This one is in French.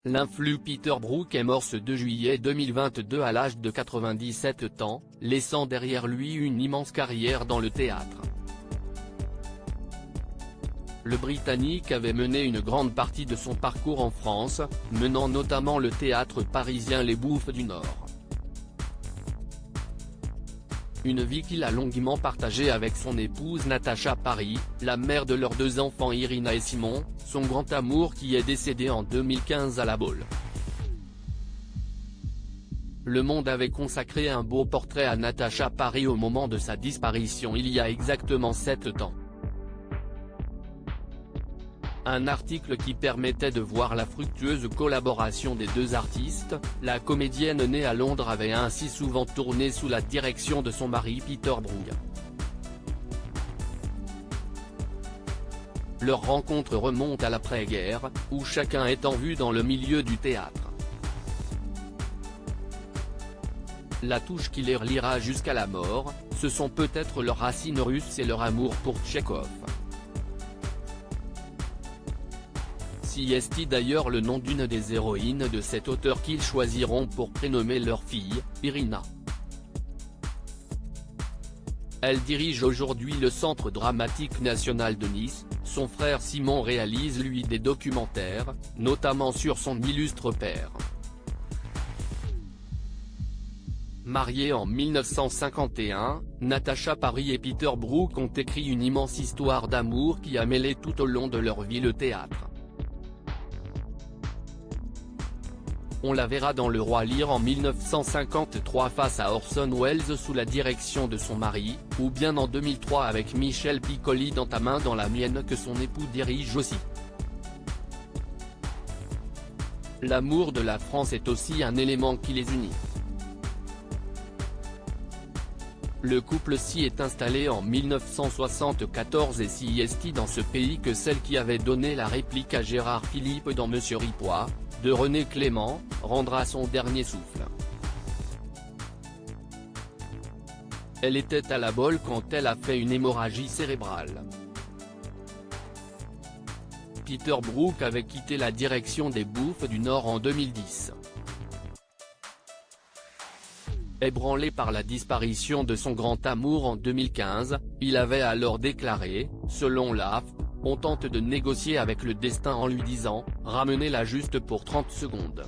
L'influ Peter Brook est mort ce 2 juillet 2022 à l'âge de 97 ans, laissant derrière lui une immense carrière dans le théâtre. Le Britannique avait mené une grande partie de son parcours en France, menant notamment le théâtre parisien Les Bouffes du Nord. Une vie qu'il a longuement partagée avec son épouse Natacha Parry, la mère de leurs 2 enfants Irina et Simon, son grand amour qui est décédé en 2015 à La Baule. Le Monde avait consacré un beau portrait à Natacha Parry au moment de sa disparition il y a exactement 7 ans. Un article qui permettait de voir la fructueuse collaboration des 2 artistes. La comédienne née à Londres avait ainsi souvent tourné sous la direction de son mari Peter Brook. Leur rencontre remonte à l'après-guerre, où chacun est en vue dans le milieu du théâtre. La touche qui les reliera jusqu'à la mort, ce sont peut-être leurs racines russes et leur amour pour Tchekhov. Si est d'ailleurs le nom d'une des héroïnes de cet auteur qu'ils choisiront pour prénommer leur fille, Irina. Elle dirige aujourd'hui le Centre dramatique national de Nice, son frère Simon réalise lui des documentaires, notamment sur son illustre père. Mariés en 1951, Natacha Parry et Peter Brook ont écrit une immense histoire d'amour qui a mêlé tout au long de leur vie le théâtre. On la verra dans Le Roi Lear en 1953 face à Orson Welles sous la direction de son mari, ou bien en 2003 avec Michel Piccoli dans Ta main dans la mienne que son époux dirige aussi. L'amour de la France est aussi un élément qui les unit. Le couple s'y est installé en 1974 et s'y est dans ce pays que celle qui avait donné la réplique à Gérard Philippe dans Monsieur Ripois, de René Clément, rendra son dernier souffle. Elle était à La Baule quand elle a fait une hémorragie cérébrale. Peter Brook avait quitté la direction des Bouffes du Nord en 2010. Ébranlé par la disparition de son grand amour en 2015, il avait alors déclaré, selon l'AFP, on tente de négocier avec le destin en lui disant, ramenez-la juste pour 30 secondes.